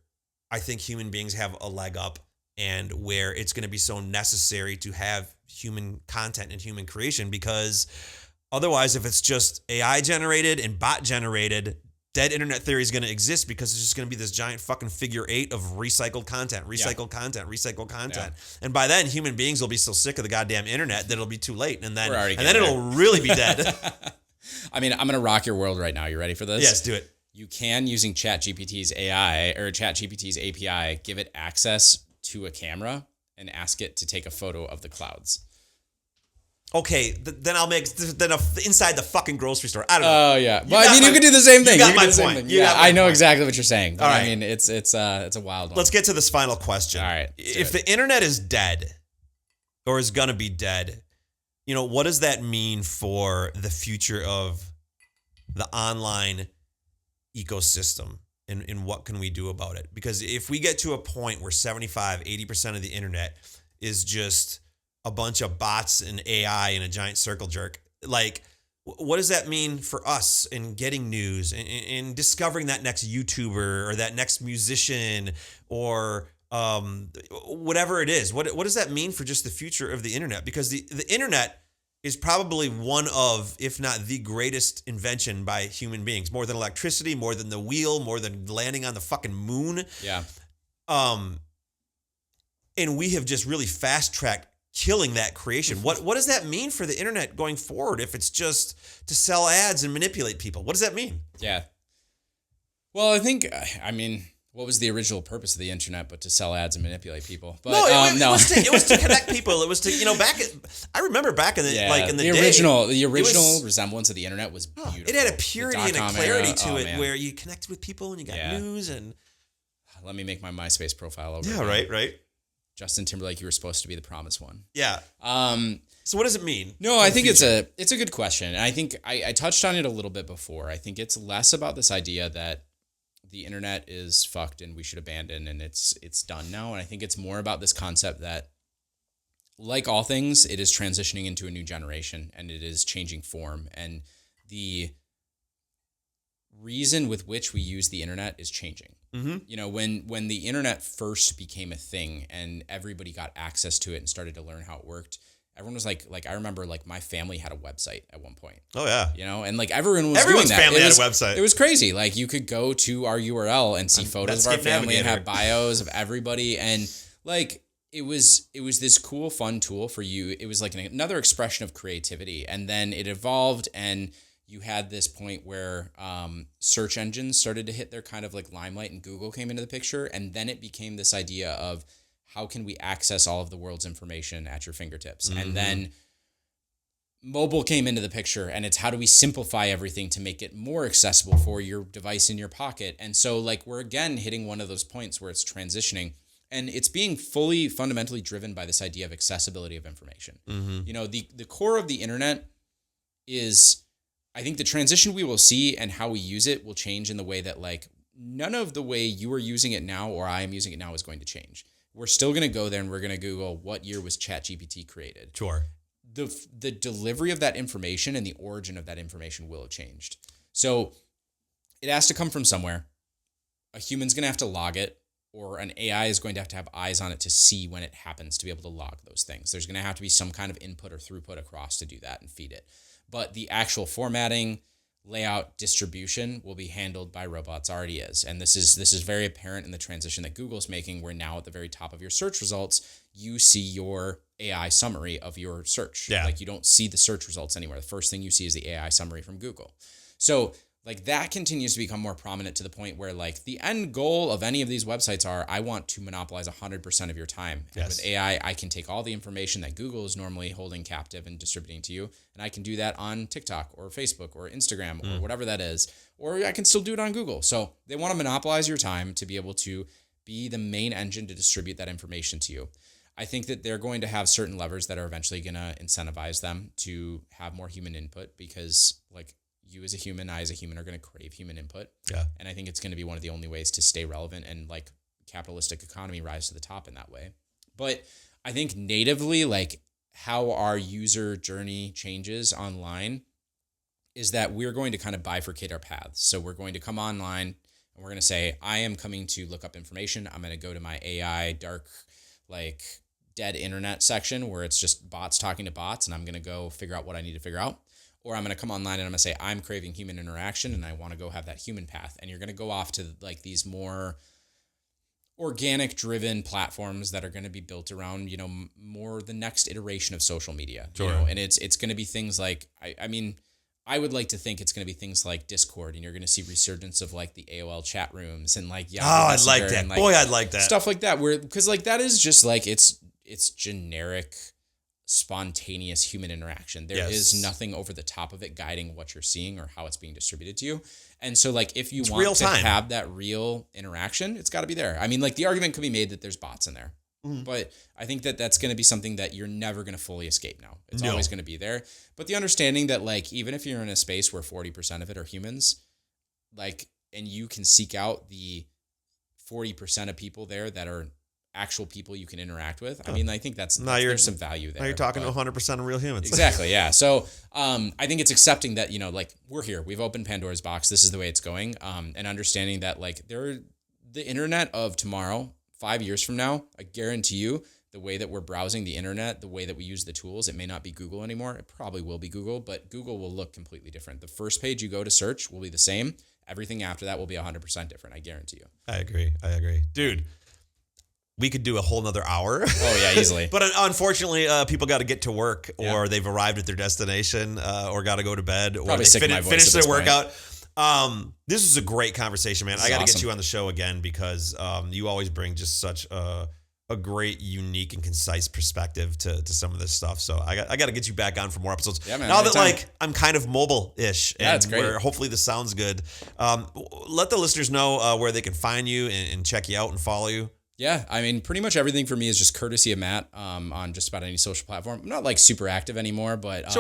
I think human beings have a leg up, and where it's going to be so necessary to have human content and human creation, because otherwise, if it's just AI generated and bot generated, dead internet theory is going to exist, because it's just going to be this giant fucking figure eight of recycled content. And by then, human beings will be so sick of the goddamn internet that it'll be too late. And then it'll really be dead. I mean, I'm going to rock your world right now. You ready for this? Yes, do it. You can, using ChatGPT's AI or ChatGPT's API, give it access to a camera and ask it to take a photo of the clouds. Okay, then I'll make inside the fucking grocery store. I don't know. Oh yeah, well, I mean, you could do the same thing. You got my point. Yeah, I know exactly what you're saying. But I mean, it's a wild one. Let's get to this final question. All right. If the internet is dead, or is gonna be dead, what does that mean for the future of the online ecosystem? And what can we do about it? Because if we get to a point where 75-80% of the internet is just a bunch of bots and AI and a giant circle jerk, like, what does that mean for us in getting news and discovering that next YouTuber or that next musician or whatever it is? What does that mean for just the future of the internet? Because the internet is probably one of, if not the greatest invention by human beings, more than electricity, more than the wheel, more than landing on the fucking moon. Yeah. And we have just really fast-tracked killing that creation. What does that mean for the internet going forward if it's just to sell ads and manipulate people? What does that mean? Yeah. Well, I mean, what was the original purpose of the internet but to sell ads and manipulate people? But it was to connect people. It was to, I remember back in the day, the original resemblance of the internet was beautiful. It had a purity and a clarity to it, where you connected with people and you got news. And let me make my MySpace profile over. Yeah, again. right. Justin Timberlake, you were supposed to be the promised one. Yeah. So what does it mean? No, I think it's a good question. And I think I touched on it a little bit before. I think it's less about this idea that the internet is fucked and we should abandon and it's done now. And I think it's more about this concept that, like all things, it is transitioning into a new generation and it is changing form. And the reason with which we use the internet is changing. Mm-hmm. When the internet first became a thing and everybody got access to it and started to learn how it worked, everyone was like, I remember like my family had a website at one point. Oh yeah. You know, and like everyone's doing that. Family had a website. It was crazy. Like you could go to our URL and see photos of our family and have bios of everybody. And like, it was this cool, fun tool for you. It was like another expression of creativity. And then it evolved, and you had this point where search engines started to hit their kind of like limelight, and Google came into the picture. And then it became this idea of how can we access all of the world's information at your fingertips? Mm-hmm. And then mobile came into the picture, and it's how do we simplify everything to make it more accessible for your device in your pocket? And so like we're again hitting one of those points where it's transitioning. And it's being fully fundamentally driven by this idea of accessibility of information. Mm-hmm. You know, the core of the internet is, I think the transition we will see and how we use it will change in the way that like none of the way you are using it now or I am using it now is going to change. We're still going to go there and we're going to Google what year was ChatGPT created. Sure. The delivery of that information and the origin of that information will have changed. So it has to come from somewhere. A human's going to have to log it. Or an AI is going to have eyes on it to see when it happens to be able to log those things. There's going to have to be some kind of input or throughput across to do that and feed it. But the actual formatting, layout, distribution will be handled by robots, already is. And this is very apparent in the transition that Google's making, where now at the very top of your search results, you see your AI summary of your search. Yeah. Like you don't see the search results anywhere. The first thing you see is the AI summary from Google. So like that continues to become more prominent to the point where like the end goal of any of these websites are, I want to monopolize 100% of your time. Yes. And with AI, I can take all the information that Google is normally holding captive and distributing to you, and I can do that on TikTok or Facebook or Instagram or whatever that is, or I can still do it on Google. So they want to monopolize your time to be able to be the main engine to distribute that information to you. I think that they're going to have certain levers that are eventually going to incentivize them to have more human input, because like you as a human, I as a human are going to crave human input. Yeah. And I think it's going to be one of the only ways to stay relevant and like capitalistic economy rise to the top in that way. But I think natively, like how our user journey changes online is that we're going to kind of bifurcate our paths. So we're going to come online and we're going to say, I am coming to look up information. I'm going to go to my AI dark, like dead internet section where it's just bots talking to bots, and I'm going to go figure out what I need to figure out. Or I'm going to come online and I'm going to say, I'm craving human interaction and I want to go have that human path. And you're going to go off to like these more organic driven platforms that are going to be built around, you know, more the next iteration of social media. Sure. You know? And it's going to be things like, I mean, I would like to think it's going to be things like Discord, and you're going to see resurgence of like the AOL chat rooms and like Yahoo I'd like that. Like, boy, I'd like that. Stuff like that, where because like that is just like it's generic, spontaneous human interaction. There is nothing over the top of it guiding what you're seeing or how it's being distributed to you. And so like if you want to have that real interaction, it's got to be there. I mean, like the argument could be made that there's bots in there. Mm-hmm. But I think that that's going to be something that you're never going to fully escape now. It's always going to be there. But the understanding that like even if you're in a space where 40% of it are humans, like, and you can seek out the 40% of people there that are actual people you can interact with. I mean, I think there's some value there. Now you're talking to 100% of real humans. Exactly, yeah. So I think it's accepting that, you know, like we're here. We've opened Pandora's box. This is the way it's going. And understanding that like the internet of tomorrow, 5 years from now, I guarantee you the way that we're browsing the internet, the way that we use the tools, it may not be Google anymore. It probably will be Google, but Google will look completely different. The first page you go to search will be the same. Everything after that will be 100% different. I guarantee you. I agree. Dude. We could do a whole nother hour. Oh, yeah, easily. But unfortunately, people got to get to work, or they've arrived at their destination, or got to go to bed, or they finish their workout. This is a great conversation, man. I got to get you on the show again because you always bring just such a great, unique, and concise perspective to some of this stuff. So I got to get you back on for more episodes. Yeah, man, now that like I'm kind of mobile-ish, and that's great. Where hopefully this sounds good. Let the listeners know where they can find you and check you out and follow you. Yeah, I mean, pretty much everything for me is just courtesy of Matt on just about any social platform. I'm not like super active anymore, but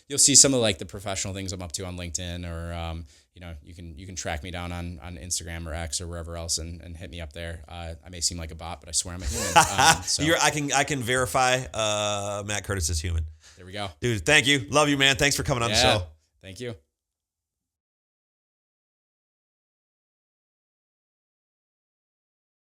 you'll see some of like the professional things I'm up to on LinkedIn, or you know, you can track me down on Instagram or X or wherever else and hit me up there. I may seem like a bot, but I swear I'm a human. So. I can verify Matt Curtis is human. There we go. Dude, thank you. Love you, man. Thanks for coming on the show. Thank you.